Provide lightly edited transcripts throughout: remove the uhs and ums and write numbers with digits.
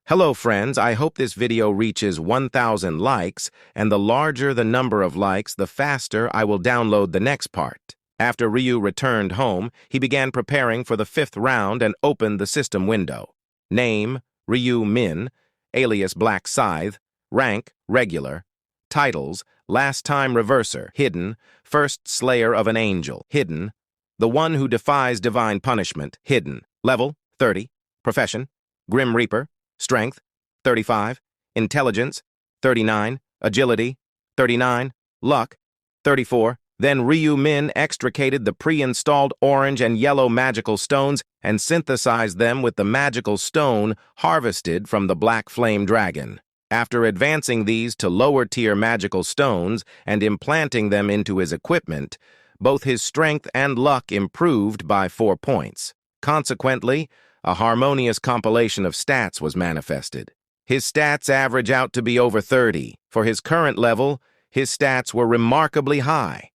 Hello friends, I hope this video reaches 1,000 likes, and the larger the number of likes, the faster I will download the next part. After Ryu returned home, he began preparing for the 5th round and opened the system window. Name, Ryu Min, alias Black Scythe, rank, regular, titles, Last Time Reverser, hidden, First Slayer of an Angel, hidden, The One Who Defies Divine Punishment, hidden, level, 30, profession, Grim Reaper, Strength, 35. Intelligence, 39. Agility, 39. Luck, 34. Then Ryu Min extricated the pre-installed orange and yellow magical stones and synthesized them with the magical stone harvested from the Black Flame Dragon. After advancing these to lower-tier magical stones and implanting them into his equipment, both his strength and luck improved by 4 points. Consequently, a harmonious compilation of stats was manifested. His stats average out to be over 30. For his current level, his stats were remarkably high.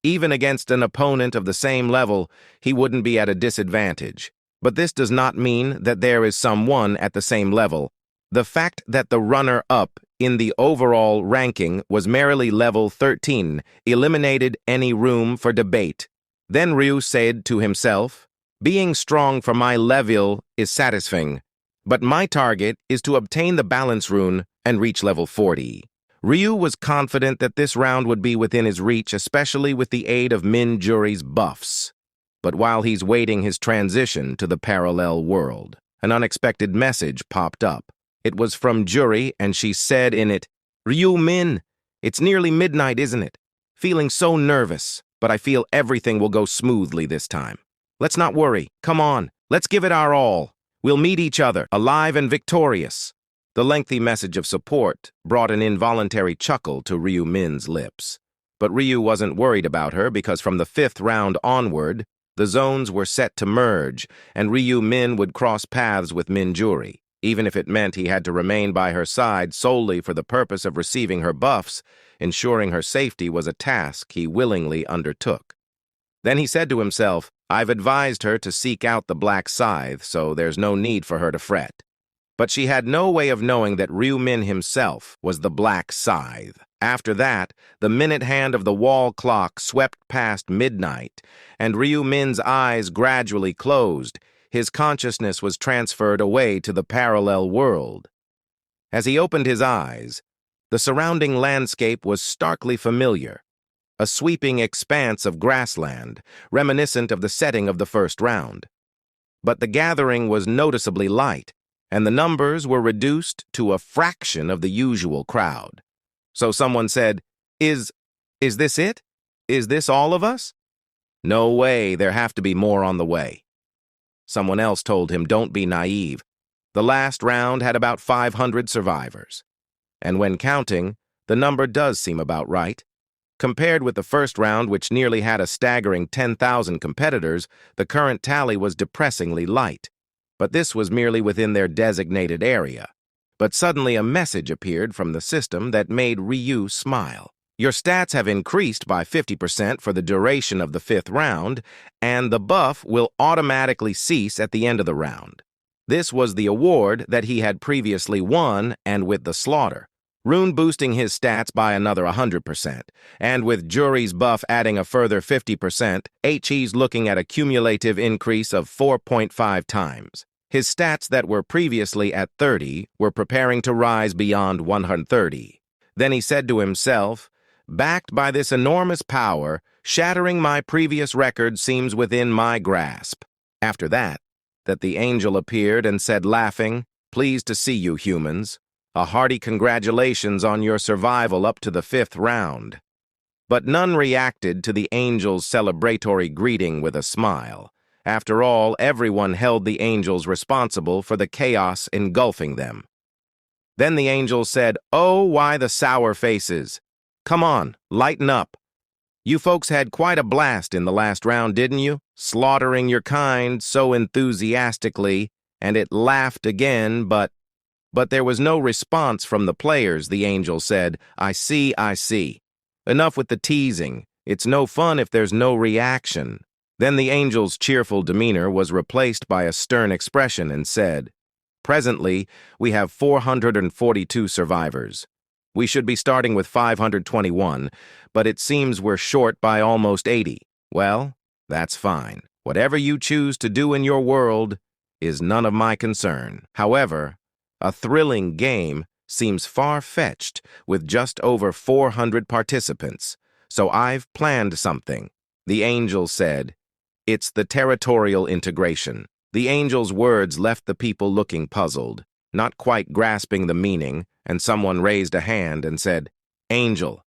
Even against an opponent of the same level, he wouldn't be at a disadvantage. But this does not mean that there is someone at the same level. The fact that the runner-up in the overall ranking was merely level 13 eliminated any room for debate. Then Ryu said to himself, "Being strong for my level is satisfying, but my target is to obtain the balance rune and reach level 40. Ryu was confident that this round would be within his reach, especially with the aid of Min Juri's buffs. But while he's waiting his transition to the parallel world, an unexpected message popped up. It was from Juri, and she said in it, "Ryu Min, it's nearly midnight, isn't it? Feeling so nervous, but I feel everything will go smoothly this time. Let's not worry. Come on, let's give it our all. We'll meet each other, alive and victorious." The lengthy message of support brought an involuntary chuckle to Ryu Min's lips. But Ryu wasn't worried about her because from the 5th round onward, the zones were set to merge, and Ryu Min would cross paths with Min Juri. Even if it meant he had to remain by her side solely for the purpose of receiving her buffs, ensuring her safety was a task he willingly undertook. Then he said to himself, "I've advised her to seek out the Black Scythe, so there's no need for her to fret." But she had no way of knowing that Ryu Min himself was the Black Scythe. After that, the minute hand of the wall clock swept past midnight, and Ryu Min's eyes gradually closed. His consciousness was transferred away to the parallel world. As he opened his eyes, the surrounding landscape was starkly familiar. A sweeping expanse of grassland, reminiscent of the setting of the 1st round. But the gathering was noticeably light, and the numbers were reduced to a fraction of the usual crowd. So someone said, Is this it? Is this all of us?" "No way, there have to be more on the way." Someone else told him, "Don't be naive. The last round had about 500 survivors. And when counting, the number does seem about right. Compared with the 1st round, which nearly had a staggering 10,000 competitors, the current tally was depressingly light. But this was merely within their designated area. But suddenly a message appeared from the system that made Ryu smile. "Your stats have increased by 50% for the duration of the 5th round, and the buff will automatically cease at the end of the round." This was the award that he had previously won, and with the slaughter. Rune boosting his stats by another 100%, and with Juri's buff adding a further 50%, he's looking at a cumulative increase of 4.5 times. His stats that were previously at 30 were preparing to rise beyond 130. Then he said to himself, "Backed by this enormous power, shattering my previous record seems within my grasp." After that the angel appeared and said, laughing, "Pleased to see you, humans. A hearty congratulations on your survival up to the 5th round." But none reacted to the angel's celebratory greeting with a smile. After all, everyone held the angels responsible for the chaos engulfing them. Then the angel said, "Oh, why the sour faces? Come on, lighten up. You folks had quite a blast in the last round, didn't you? Slaughtering your kind so enthusiastically," and it laughed again, but there was no response from the players, the angel said. I see. Enough with the teasing. It's no fun if there's no reaction." Then the angel's cheerful demeanor was replaced by a stern expression and said, Presently, we have 442 survivors. We should be starting with 521, but it seems we're short by almost 80. Well, that's fine. Whatever you choose to do in your world is none of my concern. However, a thrilling game seems far-fetched with just over 400 participants, so I've planned something. The angel said, "It's the territorial integration." The angel's words left the people looking puzzled, not quite grasping the meaning, and someone raised a hand and said, "Angel,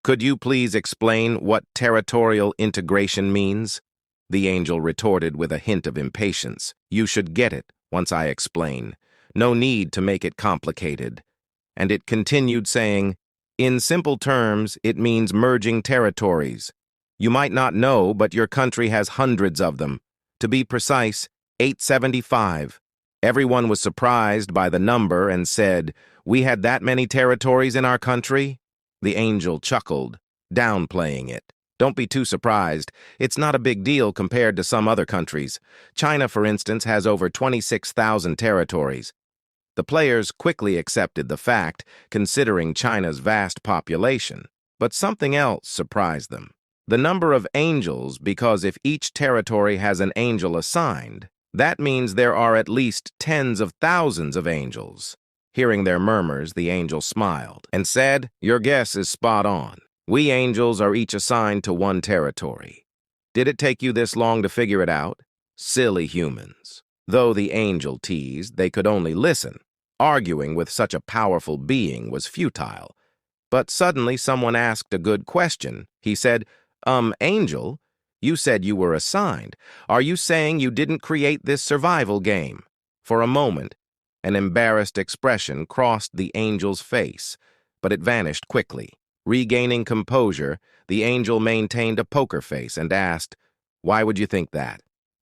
could you please explain what territorial integration means?" The angel retorted with a hint of impatience. "You should get it once I explain. No need to make it complicated." And it continued saying, "In simple terms, it means merging territories. You might not know, but your country has hundreds of them. To be precise, 875. Everyone was surprised by the number and said, 'We had that many territories in our country?' The angel chuckled, downplaying it. "Don't be too surprised. It's not a big deal compared to some other countries. China, for instance, has over 26,000 territories." The players quickly accepted the fact, considering China's vast population. But something else surprised them. The number of angels, because if each territory has an angel assigned, that means there are at least tens of thousands of angels. Hearing their murmurs, the angel smiled and said, "Your guess is spot on. We angels are each assigned to one territory. Did it take you this long to figure it out? Silly humans." Though the angel teased, they could only listen. Arguing with such a powerful being was futile. But suddenly someone asked a good question. He said, Angel, you said you were assigned. Are you saying you didn't create this survival game?" For a moment, an embarrassed expression crossed the angel's face, but it vanished quickly. Regaining composure, the angel maintained a poker face and asked, "Why would you think that?"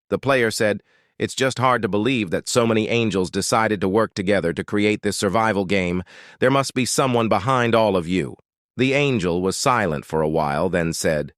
The player said, "It's just hard to believe that so many angels decided to work together to create this survival game. There must be someone behind all of you." The angel was silent for a while, then said,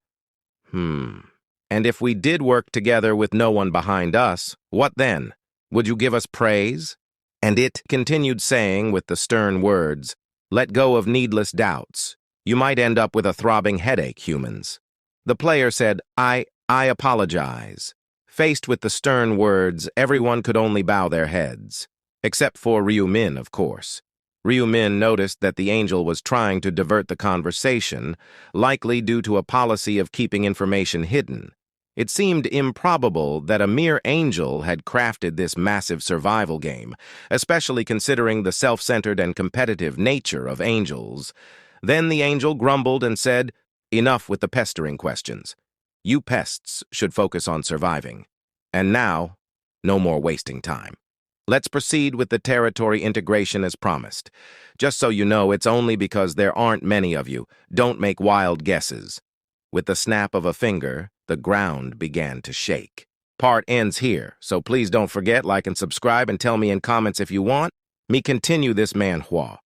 "And if we did work together with no one behind us, what then? Would you give us praise?" And it continued saying with the stern words, "Let go of needless doubts. You might end up with a throbbing headache, humans." The player said, I apologize." Faced with the stern words, everyone could only bow their heads. Except for Ryu Min, of course. Ryu Min noticed that the angel was trying to divert the conversation, likely due to a policy of keeping information hidden. It seemed improbable that a mere angel had crafted this massive survival game, especially considering the self-centered and competitive nature of angels. Then the angel grumbled and said, "Enough with the pestering questions. You pests should focus on surviving. And now, no more wasting time. Let's proceed with the territory integration as promised. Just so you know, it's only because there aren't many of you. Don't make wild guesses." With the snap of a finger, the ground began to shake. Part ends here, so please don't forget, like and subscribe and tell me in comments if you want me continue this manhwa.